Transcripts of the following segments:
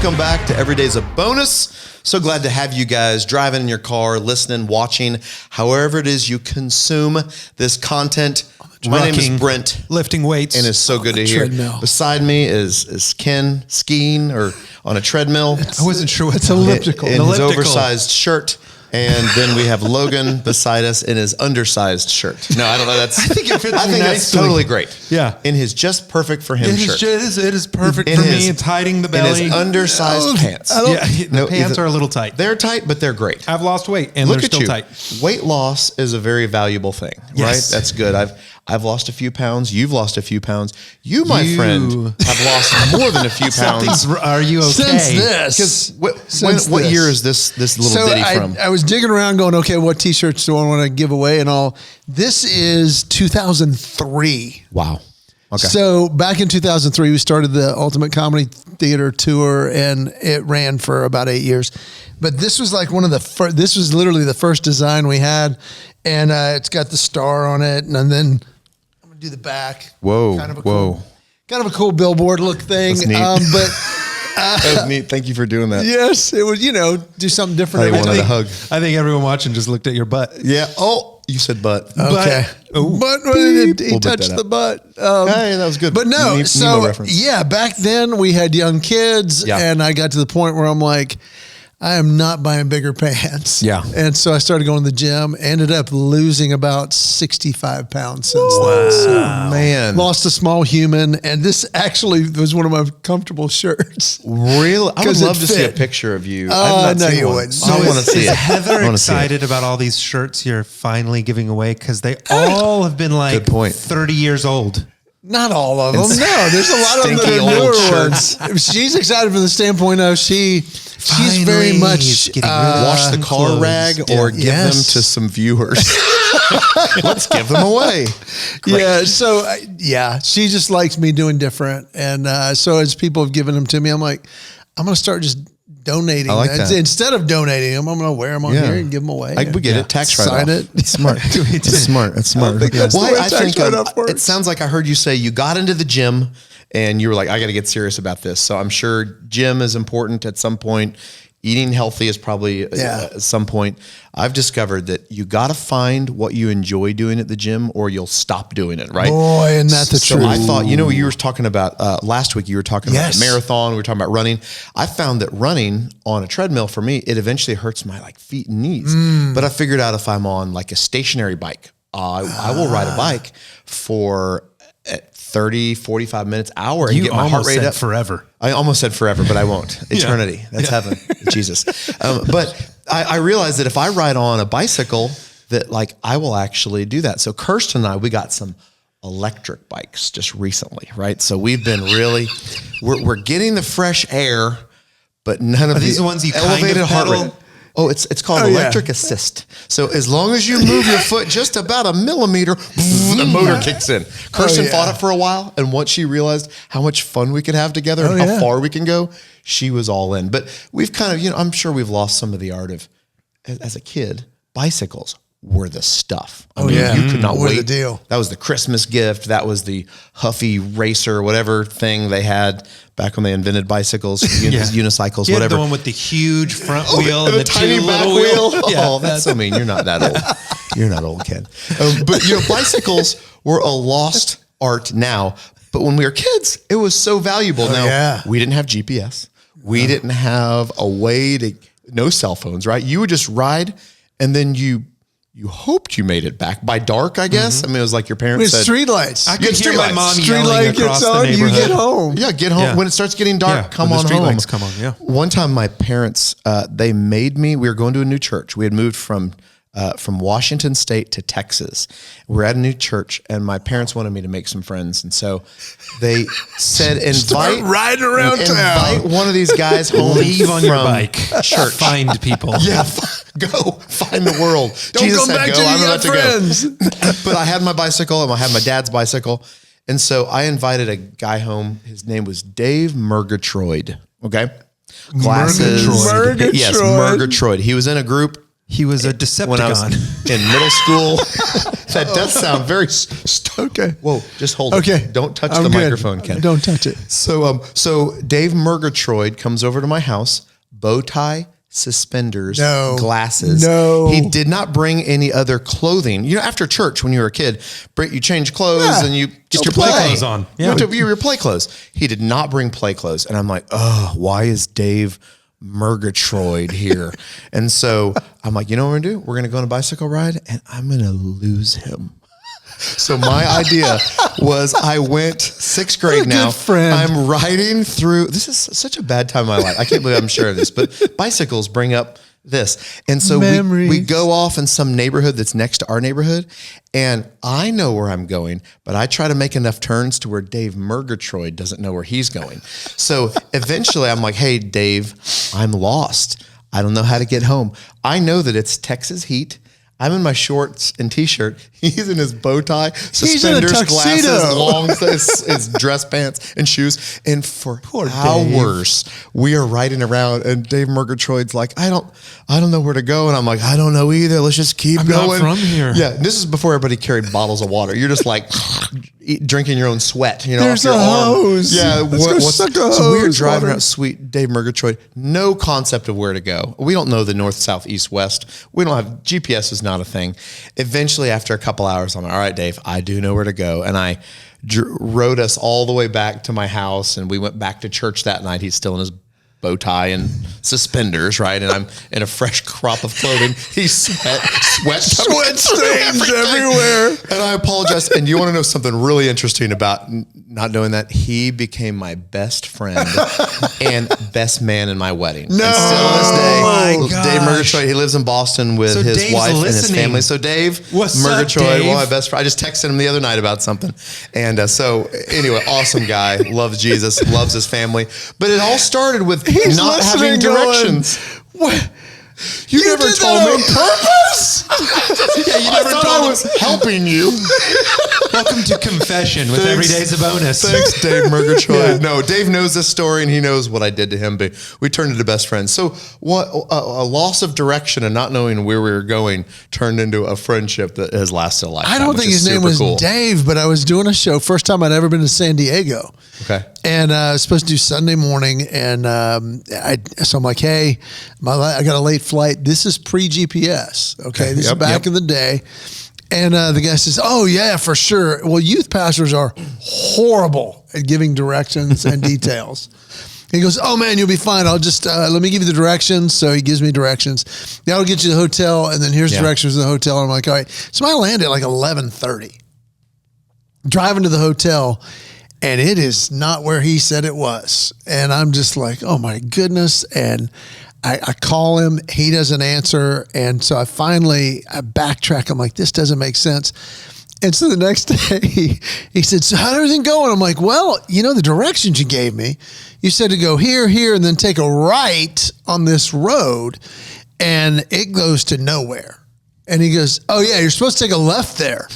Welcome back to Every Day's a Bonus. So glad to have you guys driving in your car, listening, watching, however it is you consume this content. My name is Brent. Lifting weights. And it's so good to hear. Treadmill. Beside me is Ken skiing or on a treadmill. I wasn't sure what it's elliptical. In his oversized shirt. And then we have Logan beside us in his undersized shirt. No, I don't know. I think it fits. I think that's totally great. Yeah. In his just perfect for him shirt. It is perfect for me. It's hiding the belly. In his undersized pants. The pants are a little tight. They're tight, but they're great. I've lost weight and they're still tight. Weight loss is a very valuable thing, right? That's good. I've lost a few pounds. You've lost a few pounds. You, my friend, have lost more than a few pounds. Are you okay? Since this. What year is this little ditty from? I was digging around going, okay, what t-shirts do I want to give away and all? This is 2003. Wow. Okay. So back in 2003, we started the Ultimate Comedy Theater Tour, and it ran for about 8 years. But this was like one of the first, this was literally the first design we had. And it's got the star on it. And then I'm going to do the back. Whoa. Kind of a cool billboard look thing. That's neat. That was neat. Thank you for doing that. Yes, it was, do something different. I wanted a hug. I think everyone watching just looked at your butt. Yeah. Oh, you said butt. Okay. But he touched the butt. Hey, that was good. But no, Nemo reference. Yeah, back then we had young kids and I got to the point where I'm like, I am not buying bigger pants. Yeah. And so I started going to the gym, ended up losing about 65 pounds since then. So man. Lost a small human. And this actually was one of my comfortable shirts. Really? I would love to see a picture of you. I know you would. So I want to see it. Is Heather excited about all these shirts you're finally giving away? Because they all have been like 30 years old. Not all of them. No, there's a lot of them that are newer ones. She's excited from the standpoint of she's very much wash the car rag or give them to some viewers. Let's give them away. Great. Yeah. So she just likes me doing different. And so as people have given them to me, I'm like, I'm going to start just donating. I like that. Instead of donating them, I'm going to wear them on here and give them away. We get it. Tax write-off. Sign it. It's smart. It's smart. It's smart. I think it sounds like I heard you say you got into the gym and you were like, I got to get serious about this. So I'm sure gym is important at some point. Eating healthy is probably at some point. I've discovered that you got to find what you enjoy doing at the gym or you'll stop doing it, right? Boy, isn't that the truth? So I thought, you were talking about last week, you were talking about the marathon. We were talking about running. I found that running on a treadmill for me, it eventually hurts my feet and knees. But I figured out if I'm on a stationary bike, I will ride a bike for 30, 45 minutes, hour and get my heart rate up. Forever. I almost said forever, but I won't. Eternity. That's heaven. Jesus. But I realized that if I ride on a bicycle, that I will actually do that. So Kirsten and I, we got some electric bikes just recently, right? So we've been really, we're getting the fresh air, but none of these the ones you elevated heart pedal? rate. Oh, it's called electric assist. So as long as you move your foot just about a millimeter, the motor kicks in. Kirsten fought it for a while, and once she realized how much fun we could have together and how far we can go, she was all in. But we've kind of, I'm sure we've lost some of the art of, as a kid, bicycles were the stuff. I mean, you could not wait. The deal. That was the Christmas gift. That was the Huffy Racer, whatever thing they had back when they invented bicycles, unicycles, you had whatever. The one with the huge front wheel and the tiny two back little wheel. Yeah, Oh, that's so mean. You're not that old. You're not old, Ken. But bicycles were a lost art now. But when we were kids, it was so valuable. We didn't have GPS. We didn't have a way to, no cell phones, right? You would just ride and then you hoped you made it back by dark, I guess. I mean, it was like your parents said. Street lights. I could hear my mom Street yelling light across gets the on, neighborhood. you get home. Yeah, get home. Yeah. When it starts getting dark, come when on the street home. lights come on, One time my parents, they made me, we were going to a new church. We had moved from Washington State to Texas. We're at a new church and my parents wanted me to make some friends. And so they said, invite one of these guys home. Leave on your from bike. Church. Find people. Yeah, go find the world. Don't Jesus come said, back go. till I'm you about got to friends. go. But I had my bicycle and I had my dad's bicycle. And so I invited a guy home. His name was Dave Murgatroyd. Okay. Glasses. Murgatroyd. Yes, Murgatroyd. He was in a group. He was a Decepticon. When I was in middle school. That does sound very okay. Whoa, just hold okay. it. Don't touch I'm the good. microphone, Ken. Don't touch it. So Dave Murgatroyd comes over to my house, bow tie, suspenders, glasses. No. He did not bring any other clothing. You know, after church when you were a kid, you change clothes and you get your play clothes on. Yeah. You have your play clothes. He did not bring play clothes. And I'm like, oh, why is Dave Murgatroyd here? And so I'm like, you know what we're going to do? We're going to go on a bicycle ride and I'm going to lose him. So my idea was I went 6th grade now. Friend. I'm riding through. This is such a bad time in my life. I can't believe I'm sharing this, but bicycles bring up this. And so we go off in some neighborhood that's next to our neighborhood. And I know where I'm going, but I try to make enough turns to where Dave Murgatroyd doesn't know where he's going. So eventually I'm like, hey, Dave, I'm lost. I don't know how to get home. I know that it's Texas heat. I'm in my shorts and t-shirt. He's in his bow tie, suspenders, glasses, long his dress pants and shoes. And for hours, we are riding around. And Dave Murgatroyd's like, I don't know where to go. And I'm like, I don't know either. Let's just keep going. Not from here. Yeah. This is before everybody carried bottles of water. You're just like drinking your own sweat. You know, there's off your a arm. hose. Yeah. So we were driving around, sweet Dave Murgatroyd. No concept of where to go. We don't know the north, south, east, west. We don't have GPS is not a thing. Eventually, after a couple hours, I'm like, all right, Dave, I do know where to go. And I rode us all the way back to my house, and we went back to church that night. He's still in his bow tie and suspenders, right? And I'm in a fresh crop of clothing. He's sweat stains everywhere. And I apologize. And you want to know something really interesting about not knowing that? He became my best friend and best man in my wedding. No. And still to this day, Oh my Dave Murgatroyd, he lives in Boston with his Dave's wife listening. and his family. So Dave Murgatroyd, well, my best friend. I just texted him the other night about something. And so anyway, awesome guy, loves Jesus, loves his family. But it all started with not having directions. What? You never did told that me. on purpose? Yeah, you never told I was helping you. Welcome to confession with every day's a bonus. Thanks, Dave Murgatroyd. No, Dave knows this story and he knows what I did to him, but we turned into best friends. So what a loss of direction and not knowing where we were going turned into a friendship that has lasted a lifetime. I don't think his name was Dave, but I was doing a show. First time I'd ever been to San Diego. Okay. And I was supposed to do Sunday morning. And so I'm like, hey, I got a late flight. This is pre-GPS. Okay. This is back in the day. And the guy says, oh, yeah, for sure. Well, youth pastors are horrible at giving directions and details. He goes, oh, man, you'll be fine. I'll just, let me give you the directions. So he gives me directions. That'll get you to the hotel. And then here's directions to the hotel. And I'm like, all right. So I landed at like 11:30. Driving to the hotel. And it is not where he said it was. And I'm just like, oh, my goodness. And I call him, he doesn't answer. And so I backtrack. I'm like, this doesn't make sense. And so the next day he said, so how'd everything go? And I'm like, well, the directions you gave me, you said to go here, here, and then take a right on this road and it goes to nowhere. And he goes, oh yeah, you're supposed to take a left there.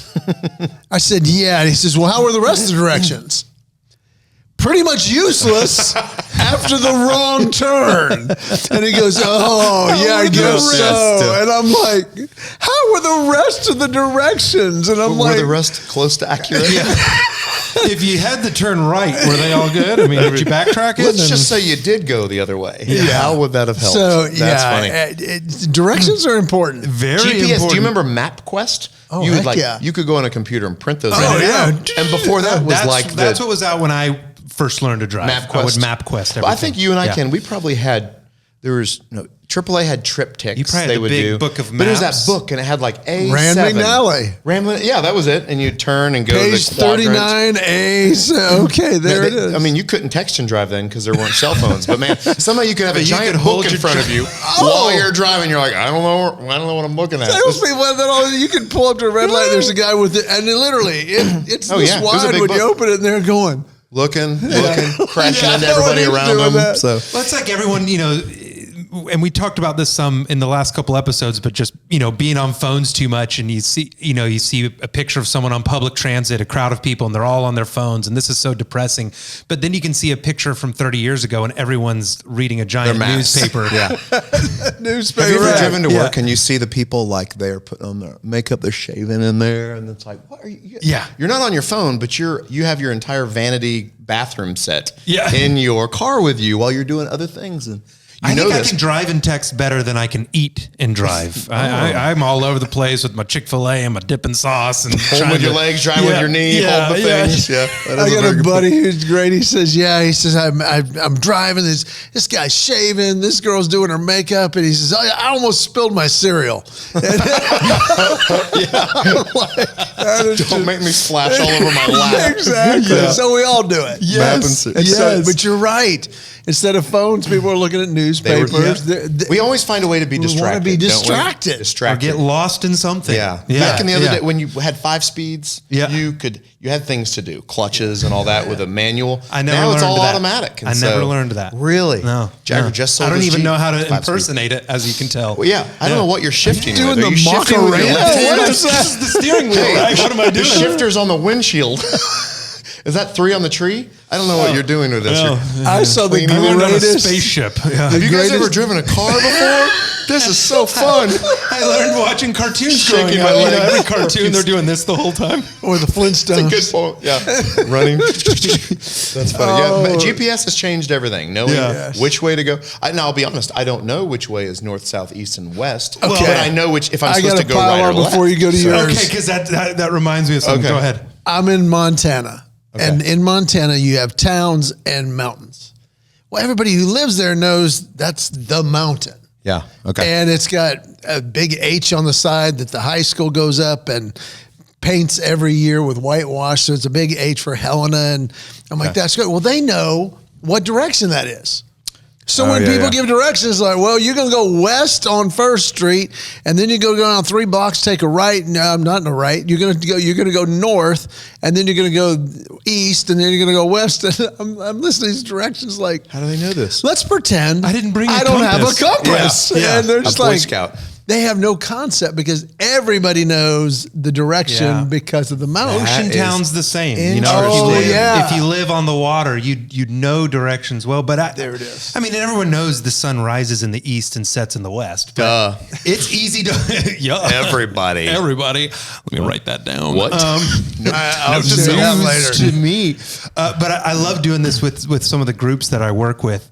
I said, yeah. And he says, well, how were the rest of the directions? Pretty much useless after the wrong turn. And he goes, oh, yeah, I guess so. And I'm like, how were the rest of the directions? And I'm like, were the rest close to accurate? Yeah. If you had the turn right, were they all good? I mean, did you backtrack it? Let's just say you did go the other way. Yeah. How would that have helped? So, That's funny. Directions are important. Very GPS, important. do you remember MapQuest? Oh, you would yeah. You could go on a computer and print those Oh, out. yeah. And before that was that's what was out when I first learned to drive. MapQuest. I would MapQuest everything. But I think you and I, Ken, we probably had, AAA had triptychs. You probably had the big book of maps. But it was that book, and it had like A7. Rand McNally. Yeah, that was it. And you'd turn and go Page to the quadrants. 39A. So, okay, there it is. I mean, you couldn't text and drive then because there weren't cell phones. But man, somehow you could have a giant book in front of you while you're driving. You're like, I don't know what I'm looking at. You can pull up to a red light. There's a guy with it, and it's this wide when you open it, and they're going. Looking, crashing into everybody around them. So well, it's like everyone, and we talked about this some in the last couple episodes, but just, being on phones too much, and you see a picture of someone on public transit, a crowd of people, and they're all on their phones, and this is so depressing. But then you can see a picture from 30 years ago and everyone's reading a giant newspaper. Yeah. Newspaper. Have you ever driven to work and you see the people like they're putting on their makeup, they're shaving in there, and it's like, what are you? Yeah. You're not on your phone, but you have your entire vanity bathroom set in your car with you while you're doing other things. And I think I can drive and text better than I can eat and drive. I'm all over the place with my Chick-fil-A and my dipping sauce and hold with your legs, drive with your knee, hold the things. Yeah, I got a buddy who's great. He says, I'm driving. This guy's shaving. This girl's doing her makeup, and he says, I almost spilled my cereal. Don't make me splash all over my lap. Exactly. Yeah. So we all do it. Yes. But you're right. Instead of phones, people are looking at newspapers. We always find a way to be distracted. We want to be distracted. Or get lost in something. Yeah. Back in the other day, when you had 5 speeds, you had things to do, clutches and all that with a manual. Now it's all automatic. I never learned that. Really? No. Jagger just sold I don't even know how to 5 impersonate it, as you can tell. Well, I don't know what you're shifting with. Doing the Macarena? What is that? This is the steering wheel, right? What am I doing? The shifter's on the windshield. Is that 3 on the tree? I don't know what you're doing with this. I saw the greatest spaceship. Yeah. Have you guys ever driven a car before? This is so fun. I learned watching cartoons Shaking growing my up. leg. Every cartoon, they're doing this the whole time. Or the Flintstones. That's a good point. Yeah. Running. That's funny. Yeah. GPS has changed everything. Knowing which way to go. Now, I'll be honest. I don't know which way is north, south, east, and west. Okay. But I know if I'm supposed to go right or left. Before you go to yours. Okay, because that reminds me of something. Okay. Go ahead. I'm in Montana. Okay. And in Montana, you have towns and mountains. Well, everybody who lives there knows that's the mountain. Yeah. Okay. And it's got a big H on the side that the high school goes up and paints every year with whitewash. So it's a big H for Helena. And I'm like, that's good. Well, they know what direction that is. So when people give directions like, well, you're going to go west on 1st Street, and then you go down 3 blocks, take a right. No, I'm not in a right. You're going to go north, and then you're going to go east, and then you're going to go west. And I'm listening to these directions like, how do they know this? Let's pretend I didn't bring. I don't have a compass, and they're just Boy Scout. They have no concept because everybody knows the direction because of the mountain. Ocean town's the same. If you live on the water, you know directions well. But there it is. I mean, everyone knows the sun rises in the east and sets in the west. But it's easy to everybody. Let me write that down. What? I'll say that later. To me, but I love doing this with some of the groups that I work with.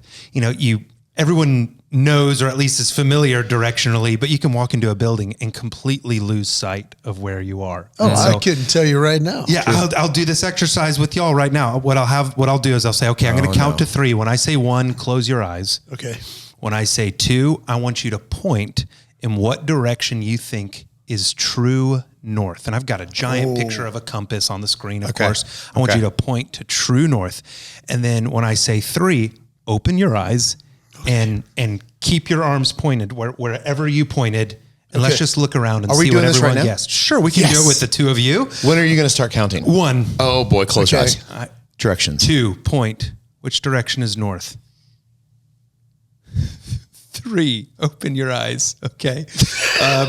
Everyone knows, or at least is familiar directionally, but you can walk into a building and completely lose sight of where you are. Oh, I couldn't tell you right now. Yeah, I'll do this exercise with y'all right now. What I'll do is I'll say, okay, I'm going to count to 3. When I say 1, close your eyes. Okay. When I say 2, I want you to point in what direction you think is true north. And I've got a giant picture of a compass on the screen, of course. I want you to point to true north. And then when I say 3, open your eyes and keep your arms pointed wherever you pointed. And let's just look around and see what everyone guessed. Sure, we can do it with the 2 of you. When are you going to start counting? 1. Oh boy, close your eyes. Directions. 2, point. Which direction is north? 3, open your eyes. Okay.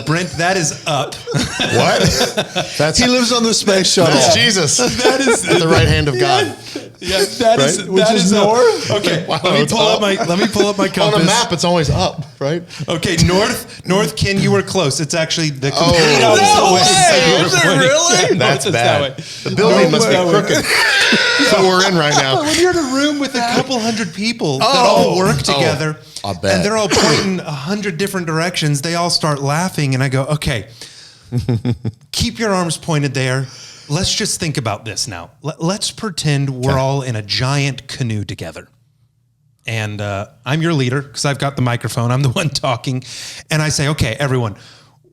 Brent, that is up. What? He lives on the space shuttle. That's Jesus. That is at the right hand of God. Yeah, that is north. Okay. Wow, let me pull up my compass. On a map, it's always up, right? Okay, north. Ken, you were close. It's actually the complete opposite way. Is it really? That's bad. The building must be crooked. That's what we're in right now. When you're in a room with a couple hundred people that all work together, I'll bet. And they're all pointing 100 different directions, they all start laughing, and I go, okay, keep your arms pointed there. Let's just think about this now. Let's pretend we're all in a giant canoe together. And I'm your leader because I've got the microphone. I'm the one talking. And I say, okay, everyone,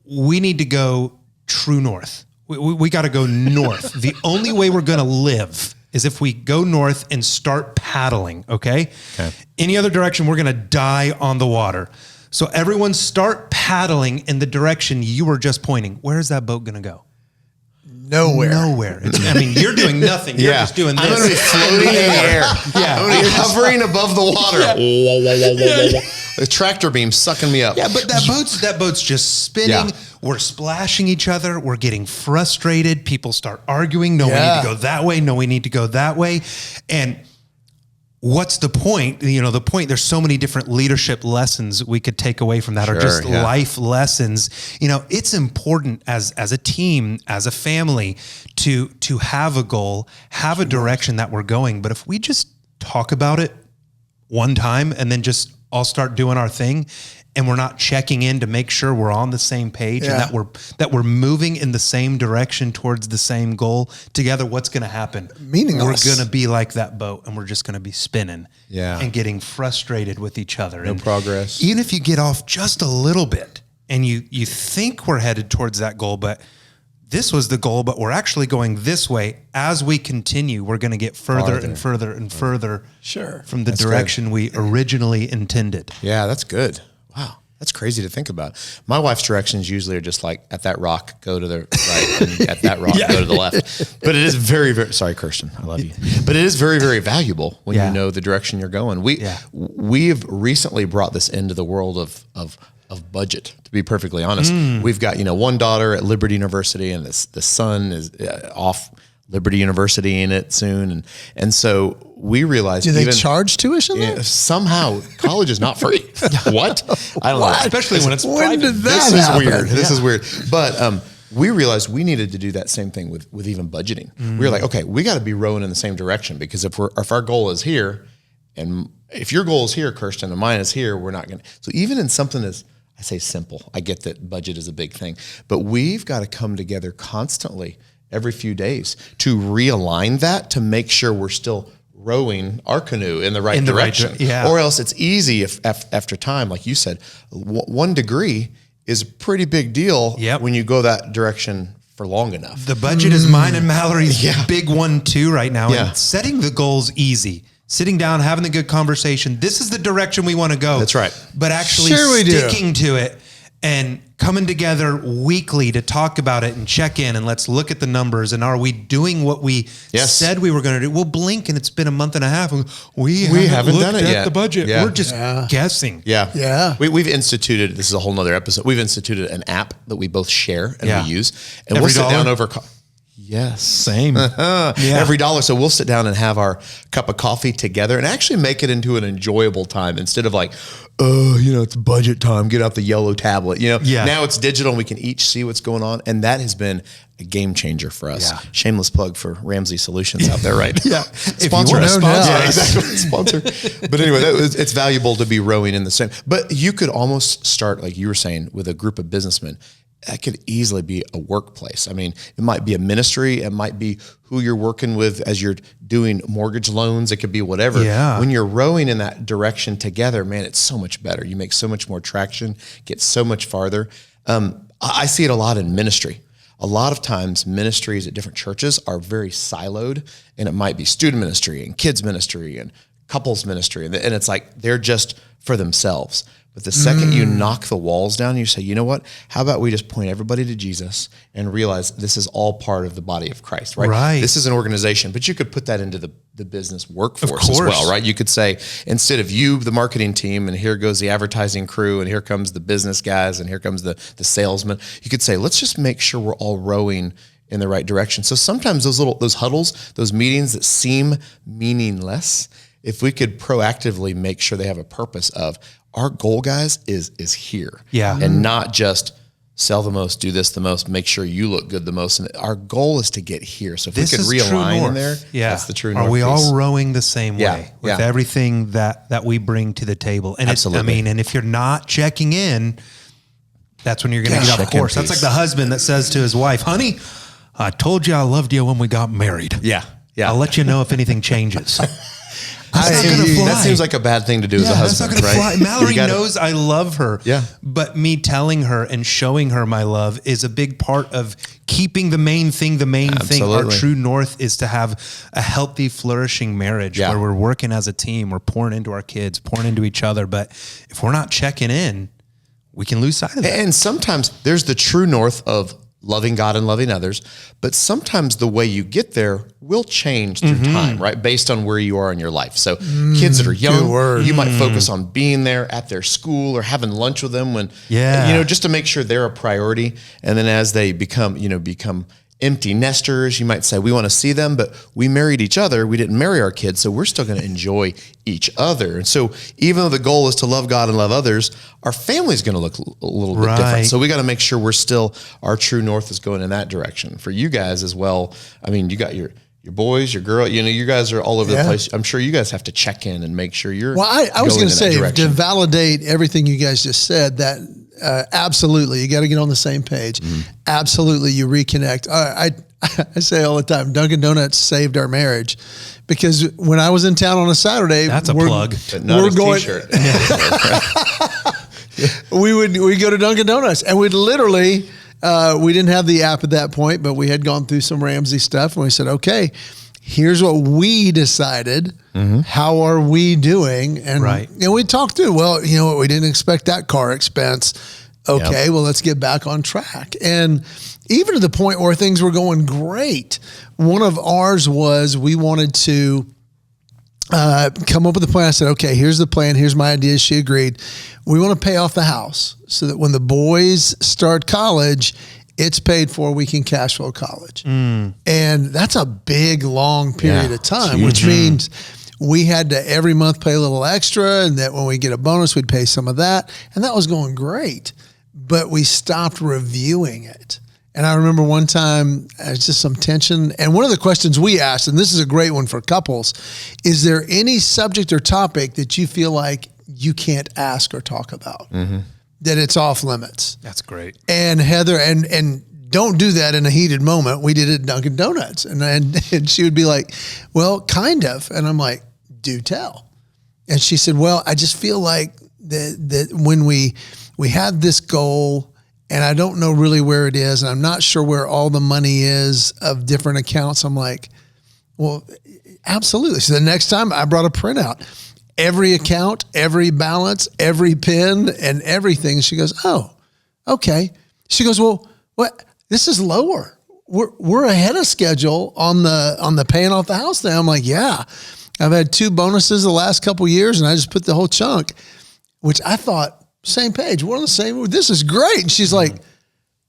we need to go true north. We got to go north. The only way we're going to live is if we go north and start paddling, okay? Any other direction, we're going to die on the water. So everyone start paddling in the direction you were just pointing. Where is that boat going to go? nowhere. You're doing nothing. You're just doing this. I'm going to be floating in the air. Yeah. I'm going to be hovering above the water. Yeah. The tractor beam sucking me up. Yeah, but that boat's just spinning. Yeah. We're splashing each other. We're getting frustrated. People start arguing. No, we need to go that way. No, we need to go that way. And what's the point? The point, there's so many different leadership lessons we could take away from that, or just life lessons. It's important as a team, as a family, to have a goal, have a direction that we're going. But if we just talk about it one time and then just all start doing our thing, and we're not checking in to make sure we're on the same page and that we're moving in the same direction towards the same goal together, what's going to happen? Meaningless. We're going to be like that boat, and we're just going to be spinning and getting frustrated with each other. No progress. Even if you get off just a little bit and you think we're headed towards that goal, but this was the goal, but we're actually going this way. As we continue, we're going to get further and further and further from the direction we originally intended. Yeah, that's good. Wow, that's crazy to think about. My wife's directions usually are just like, at that rock, go to the right, and at that rock, go to the left. But it is very, very, sorry, Kirsten, I love you. But it is very, very valuable when you know the direction you're going. We've recently brought this into the world of budget, to be perfectly honest. We've got, one daughter at Liberty University, and the son is off Liberty University in it soon. And so we realized. Do they charge tuition there? Somehow college is not free. What? I don't know. Especially when it's When private. did that happen? This is weird. But we realized we needed to do that same thing with even budgeting. We were like, okay, we got to be rowing in the same direction, because if our goal is here, and if your goal is here, Kirsten, and mine is here, we're not going to. So even in something as, I say simple, I get that budget is a big thing, but we've got to come together constantly every few days to realign that, to make sure we're still rowing our canoe in the right direction. Or else it's easy if after time, like you said, 1 degree is a pretty big deal when you go that direction for long enough. The budget is mine and Mallory's big one too right now. And setting the goals easy. Sitting down, having the good conversation. This is the direction we want to go. That's right. But actually sticking to it and coming together weekly to talk about it and check in, and let's look at the numbers, and are we doing what we said we were going to do? We'll blink and it's been a month and a half. And we haven't done it yet. The budget. We're just guessing. We've instituted, this is a whole nother episode. We've instituted an app that we both share and we use, and we'll sit down over. Yes. Same. Every dollar. So we'll sit down and have our cup of coffee together and actually make it into an enjoyable time, instead of like, it's budget time, get out the yellow tablet. Now it's digital and we can each see what's going on. And that has been a game changer for us. Shameless plug for Ramsey Solutions out there, right? Sponsor us. Sponsor. But anyway, it's valuable to be rowing in the same. But you could almost start, like you were saying, with a group of businessmen. That could easily be a workplace. I mean, it might be a ministry. It might be who you're working with as you're doing mortgage loans. It could be whatever. When you're rowing in that direction together, man, it's so much better. You make so much more traction, get so much farther. I see it a lot in ministry. A lot of times ministries at different churches are very siloed, and it might be student ministry and kids ministry and couples ministry. And it's like, they're just for themselves. But the second you knock the walls down, you say, you know what? How about we just point everybody to Jesus and realize this is all part of the body of Christ, right? This is an organization, but you could put that into the business workforce as well, right? You could say, instead of you, the marketing team, and here goes the advertising crew, and here comes the business guys, and here comes the salesman. You could say, let's just make sure we're all rowing in the right direction. So sometimes those huddles, those meetings that seem meaningless, if we could proactively make sure they have a purpose of, our goal, guys, is here. And not just sell the most, do this the most, make sure you look good the most. And our goal is to get here. So if we could realign in there, that's the true north. Are we all rowing the same way with everything that we bring to the table? And and if you're not checking in, that's when you're going to get off course. That's like the husband that says to his wife, honey, I told you I loved you when we got married. I'll let you know if anything changes. That seems like a bad thing to do as a husband, that's not gonna right? Fly. Mallory knows I love her. But me telling her and showing her my love is a big part of keeping the main thing. Our true north is to have a healthy, flourishing marriage where we're working as a team. We're pouring into our kids, pouring into each other. But if we're not checking in, we can lose sight of that. And sometimes there's the true north of loving God and loving others. But sometimes the way you get there will change through time, right? Based on where you are in your life. So kids that are young, you might focus on being there at their school or having lunch with them when, just to make sure they're a priority. And then as they become empty nesters, you might say, we want to see them, but we married each other. We didn't marry our kids, so we're still going to enjoy each other. And so even though the goal is to love God and love others, our family's going to look a little bit different. So we got to make sure our true north is going in that direction. For you guys as well, I mean, you got your boys, your girl, you guys are all over the place. I'm sure you guys have to check in and make sure you're I was going to say, to validate everything you guys just said, that absolutely, you got to get on the same page. Absolutely, you reconnect. I say all the time, Dunkin' Donuts saved our marriage, because when I was in town on a Saturday, that's a plug. But not his t-shirt. We'd go to Dunkin' Donuts, and we'd literally, we didn't have the app at that point, but we had gone through some Ramsey stuff, and we said, okay, here's what we decided. How are we doing? And we talked through, we didn't expect that car expense. Okay, well, let's get back on track. And even to the point where things were going great, one of ours was we wanted to come up with a plan. I said, okay, here's the plan. Here's my idea. She agreed. We want to pay off the house so that when the boys start college, it's paid for, we can cash flow college. And that's a big, long period of time, which means we had to every month pay a little extra, and that when we get a bonus, we'd pay some of that. And that was going great, but we stopped reviewing it. And I remember one time, it's just some tension. And one of the questions we asked, and this is a great one for couples, is there any subject or topic that you feel like you can't ask or talk about? That it's off limits? That's great. And Heather, and don't do that in a heated moment. We did it at Dunkin' Donuts. And she would be like, well, kind of. And I'm like, do tell. And she said, well, I just feel like that when we had this goal, and I don't know really where it is, and I'm not sure where all the money is of different accounts. I'm like, well, absolutely. So the next time I brought a printout, every account, every balance, every pin, and everything. She goes, oh, okay. She goes, well, what? This is lower. We're ahead of schedule on the paying off the house now. I'm like, yeah, I've had 2 bonuses the last couple of years, and I just put the whole chunk, which I thought, same page. We're on the same. This is great. And she's like,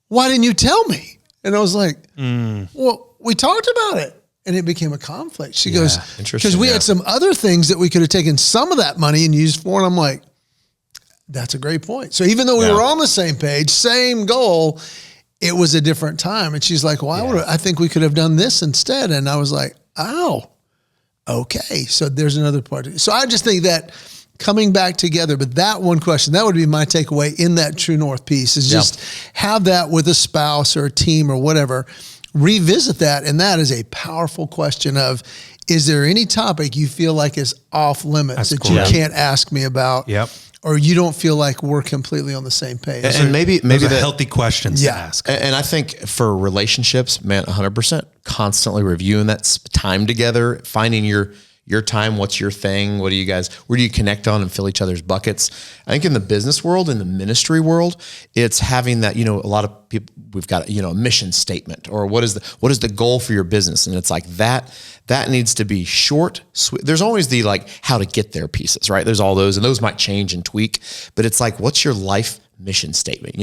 why didn't you tell me? And I was like, well, we talked about it. And it became a conflict. She goes, because we had some other things that we could have taken some of that money and used for. And I'm like, that's a great point. So even though we were on the same page, same goal, it was a different time. And she's like, well, I think we could have done this instead. And I was like, oh, okay. So there's another part. So I just think that coming back together, but that one question, that would be my takeaway in that true north piece, is just have that with a spouse or a team or whatever, revisit that. And that is a powerful question of, is there any topic you feel like is off limits that you can't ask me about? Or you don't feel like we're completely on the same page? And maybe the healthy questions to ask. And I think for relationships, man, 100%, constantly reviewing that time together, finding your time, what's your thing? What do you guys, where do you connect on and fill each other's buckets? I think in the business world, in the ministry world, it's having that, a lot of people, we've got, a mission statement, or what is the goal for your business? And it's like that needs to be short, sweet. There's always the how to get there pieces, right? There's all those, and those might change and tweak, but it's like, what's your life mission statement?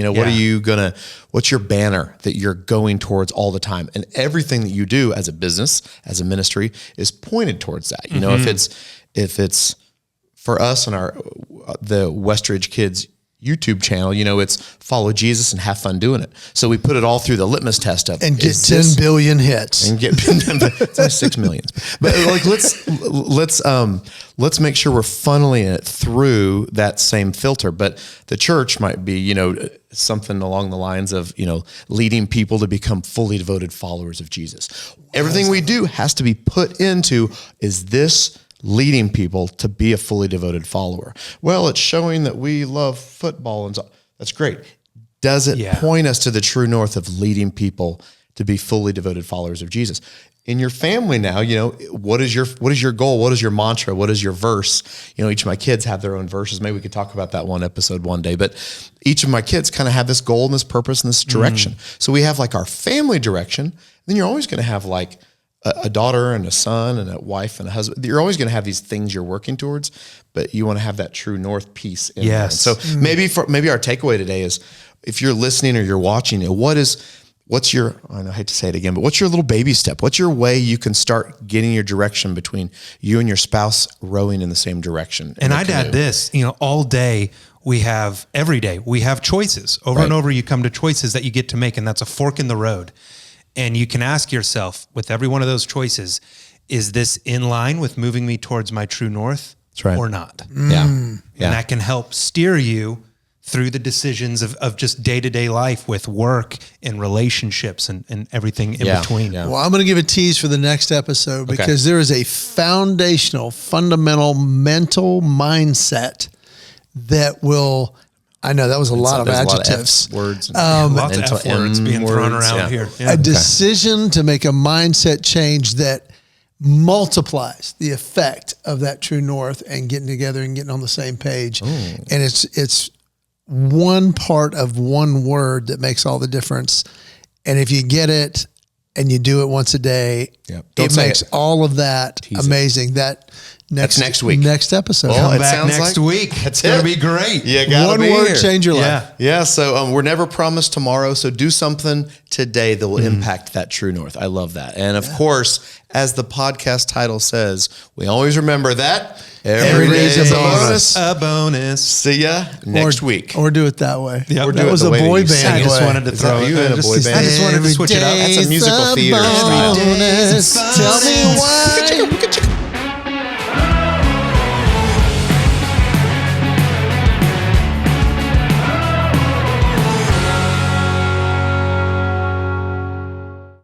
What's your banner that you're going towards all the time? And everything that you do as a business, as a ministry, is pointed towards that. If it's for us and the Westridge Kids YouTube channel, it's follow Jesus and have fun doing it. So we put it all through the litmus test of, and get 10 billion hits and get it's only 6 million. But let's make sure we're funneling it through that same filter. But the church might be, something along the lines of, leading people to become fully devoted followers of Jesus. Everything we do has to be put into, is this leading people to be a fully devoted follower? Well, it's showing that we love football, and so that's great. Does it point us to the true north of leading people to be fully devoted followers of Jesus. In your family now, you know, what is your goal? What is your mantra? What is your verse? You know, each of my kids have their own verses. Maybe we could talk about that one episode one day, but each of my kids kind of have this goal and this purpose and this direction. So we have like our family direction. Then you're always going to have like a daughter and a son and a wife and a husband. You're always going to have these things you're working towards, but you want to have that true north piece in there. So maybe our takeaway today is, if you're listening or you're watching, what's your, I hate to say it again, but what's your little baby step? What's your way you can start getting your direction between you and your spouse rowing in the same direction? And I'd add this, you know, every day we have choices over and over. You come to choices that you get to make, and that's a fork in the road. And you can ask yourself with every one of those choices, is this in line with moving me towards my true north or not? Yeah. And that can help steer you through the decisions of just day-to-day life with work and relationships and everything in between. Well, I'm going to give a tease for the next episode, because there is a fundamental mental mindset that will, I know that was a lot of adjectives. Words. Lots of F words being thrown around here. Yeah. A decision to make a mindset change that multiplies the effect of that true north and getting together and getting on the same page. And it's one part of one word that makes all the difference. And if you get it and you do it once a day, it makes all of that amazing. That's next week. Next episode. Well, come back next week. It's going to be great. You gotta be One word here. change your life. Yeah. So we're never promised tomorrow. So do something today that will impact that true north. I love that. And of course, as the podcast title says, we always remember that every day's a bonus. A bonus. See ya next week. Or do it that way. Yep. That was a boy band. I just wanted to throw you in a boy band. I just wanted to switch it up. That's a musical theater style.